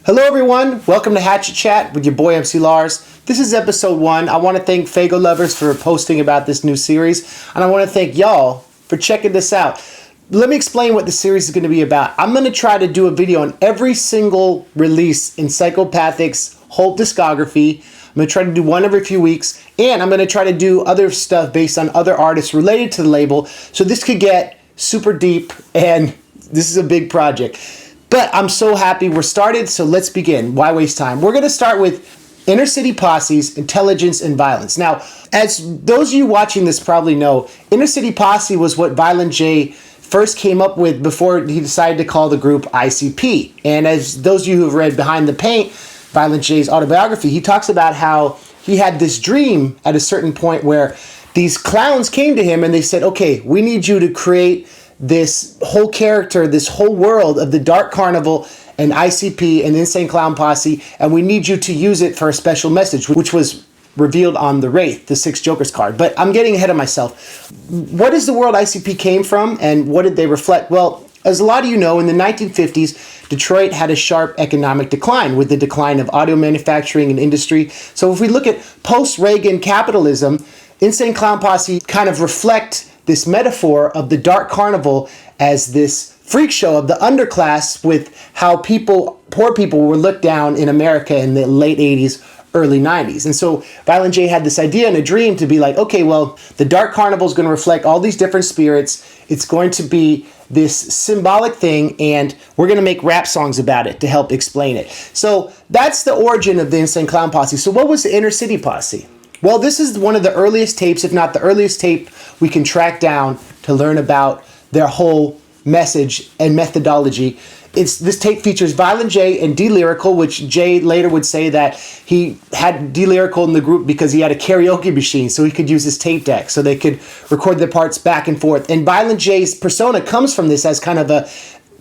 Hello everyone, welcome to Hatchet Chat with your boy MC Lars. This is episode 1. I want to thank Fago Lovers for posting about this new series, and I want to thank y'all for checking this out. Let me explain what the series is going to be about. I'm going to try to do a video on every single release in Psychopathic's whole discography. I'm going to try to do one every few weeks, and I'm going to try to do other stuff based on other artists related to the label, so this could get super deep, and this is a big project. But I'm so happy we're started, so let's begin. Why waste time? We're going to start with Inner City Posse's Intelligence and Violence. Now, as those of you watching this probably know, Inner City Posse was what Violent J first came up with before he decided to call the group ICP. And as those of you who have read Behind the Paint, Violent J's autobiography, he talks about how he had this dream at a certain point where these clowns came to him and they said, okay, we need you to create this whole character, this whole world of the Dark Carnival and ICP and Insane Clown Posse, and we need you to use it for a special message, which was revealed on the Wraith, the 6 Jokers card. But I'm getting ahead of myself. What is the world ICP came from, and what did they reflect? Well, as a lot of you know, in the 1950s, Detroit had a sharp economic decline with the decline of auto manufacturing and industry. So if we look at post-Reagan capitalism, Insane Clown Posse kind of reflect this metaphor of the Dark Carnival as this freak show of the underclass with how poor people were looked down in America in the late 80s, early 90s. And so Violent J had this idea and a dream to be like, okay, well, the Dark Carnival is going to reflect all these different spirits. It's going to be this symbolic thing, and we're going to make rap songs about it to help explain it. So that's the origin of the Insane Clown Posse. So what was the Inner City Posse? Well, this is one of the earliest tapes, if not the earliest tape we can track down to learn about their whole message and methodology. This tape features Violent J and D-Lyrical, which Jay later would say that he had D-Lyrical in the group because he had a karaoke machine, so he could use his tape deck, so they could record their parts back and forth. And Violent J's persona comes from this as kind of a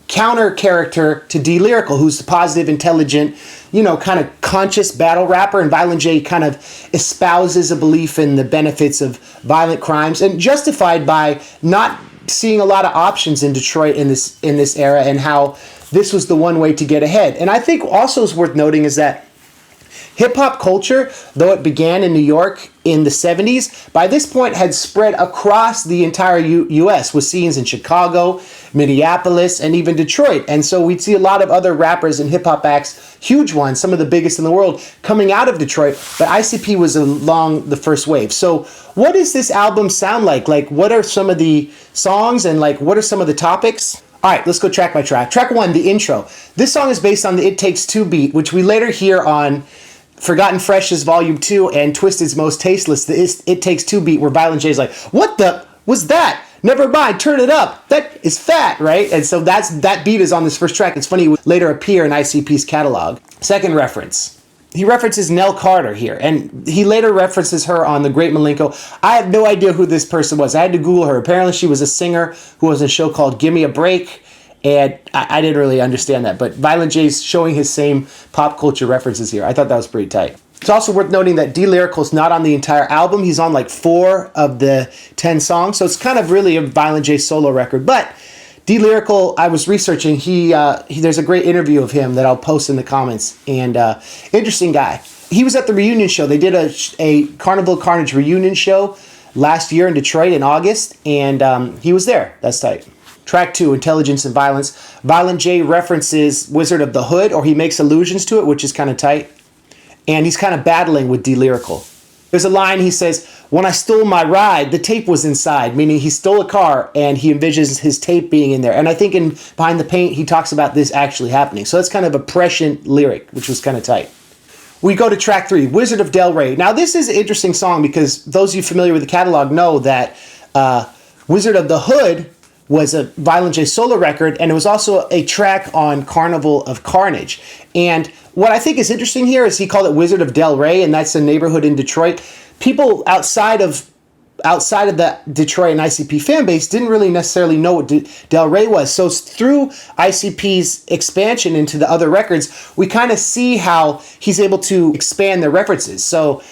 counter character to D-Lyrical, who's the positive, intelligent, kind of conscious battle rapper, and Violent J kind of espouses a belief in the benefits of violent crimes, and justified by not seeing a lot of options in Detroit in this era, and how this was the one way to get ahead. And I think also is worth noting is that hip-hop culture, though it began in New York in the 70s, by this point had spread across the entire U.S. with scenes in Chicago, Minneapolis, and even Detroit. And so we'd see a lot of other rappers and hip-hop acts, huge ones, some of the biggest in the world, coming out of Detroit, but ICP was along the first wave. So what does this album sound like? Like, what are some of the songs, and what are some of the topics? All right, let's go track by track. Track 1, the intro. This song is based on the It Takes Two beat, which we later hear on Forgotten Fresh's Volume 2 and Twisted's Most Tasteless, the It Takes Two beat, where Violent J's like, what the was that? Never mind, turn it up. That is fat, right? And so that beat is on this first track. It's funny, it would later appear in ICP's catalog. Second reference. He references Nell Carter here, and he later references her on The Great Milenko. I have no idea who this person was. I had to Google her. Apparently she was a singer who was in a show called Gimme a Break, and I didn't really understand that. But Violent J's showing his same pop culture references here. I thought that was pretty tight. It's also worth noting that D-Lyrical's not on the entire album. He's on like 4 of the 10 songs, so it's kind of really a Violent J solo record. But D-Lyrical, I was researching, there's a great interview of him that I'll post in the comments, and interesting guy. He was at the reunion show. They did a Carnival Carnage reunion show last year in Detroit in August, and he was there. That's tight. Track 2, Intelligence and Violence. Violent J references Wizard of the Hood, or he makes allusions to it, which is kind of tight. And he's kind of battling with D-Lyrical. There's a line, he says, when I stole my ride, the tape was inside, meaning he stole a car and he envisions his tape being in there. And I think in Behind the Paint, he talks about this actually happening. So that's kind of a prescient lyric, which was kind of tight. We go to track 3, Wizard of Delray. Now, this is an interesting song because those of you familiar with the catalog know that Wizard of the Hood was a Violent J solo record, and it was also a track on Carnival of Carnage. And what I think is interesting here is he called it Wizard of Delray, and that's a neighborhood in Detroit. People outside of the Detroit and ICP fan base didn't really necessarily know what Delray was. So through ICP's expansion into the other records, we kind of see how he's able to expand the references. So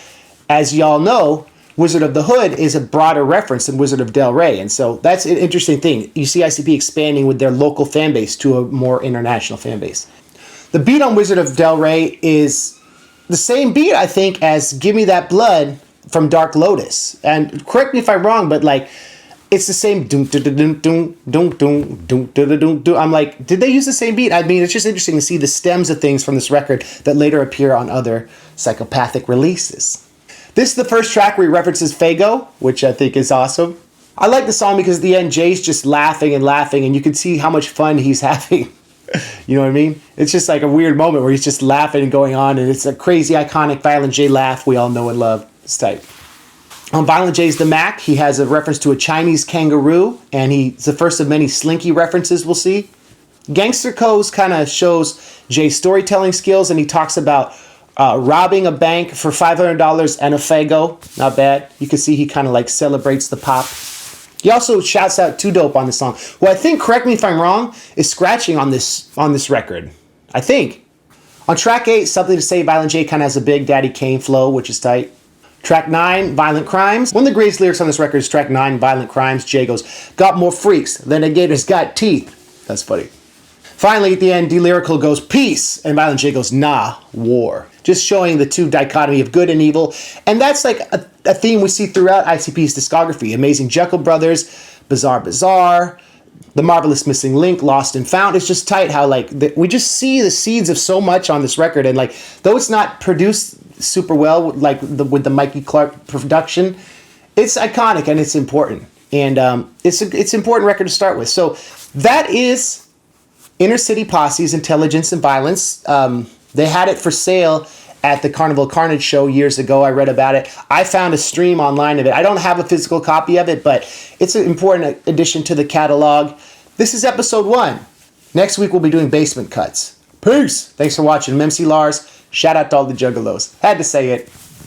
as y'all know, Wizard of the Hood is a broader reference than Wizard of Delray. And so that's an interesting thing. You see ICP expanding with their local fan base to a more international fan base. The beat on Wizard of Delray is the same beat, I think, as Give Me That Blood from Dark Lotus. And correct me if I'm wrong, but like, it's the same doom doom doom doom doom doom doom doom. I'm like, did they use the same beat? I mean, it's just interesting to see the stems of things from this record that later appear on other Psychopathic releases. This is the first track where he references Fago, which I think is awesome. I like the song because at the end, Jay's just laughing and laughing, and you can see how much fun he's having. You know what I mean? It's just like a weird moment where he's just laughing and going on, and it's a crazy, iconic Violent J laugh we all know and love. It's tight. On Violent J's The Mack, he has a reference to a Chinese kangaroo, and it's the first of many Slinky references we'll see. Gangster Co's kind of shows Jay's storytelling skills, and he talks about robbing a bank for $500 and a Fago. Not bad. You can see he kind of like celebrates the pop. He also shouts out Too Dope on the song, who I think, correct me if I'm wrong, is scratching on this record. I think. On track 8, Something To Say, Violent J kind of has a Big Daddy Kane flow, which is tight. Track 9, Violent Crimes. One of the greatest lyrics on this record is track 9, Violent Crimes. Jay goes, got more freaks than a gator's got teeth. That's funny. Finally, at the end, D-Lyrical goes, peace. And Violent J goes, nah, war. Just showing the two dichotomy of good and evil. And that's like a theme we see throughout ICP's discography. Amazing Jekyll Brothers, Bizarre Bizarre, The Marvelous Missing Link, Lost and Found. It's just tight how like we just see the seeds of so much on this record. And like, though it's not produced super well, like with the Mikey Clark production, it's iconic and it's important. And it's an important record to start with. So that is Inner City Posse's Intelligence and Violence. They had it for sale at the Carnival Carnage show years ago. I read about it. I found a stream online of it. I don't have a physical copy of it, but it's an important addition to the catalog. This is episode 1. Next week we'll be doing basement cuts. Peace! Thanks for watching. I'm MC Lars. Shout out to all the Juggalos. Had to say it.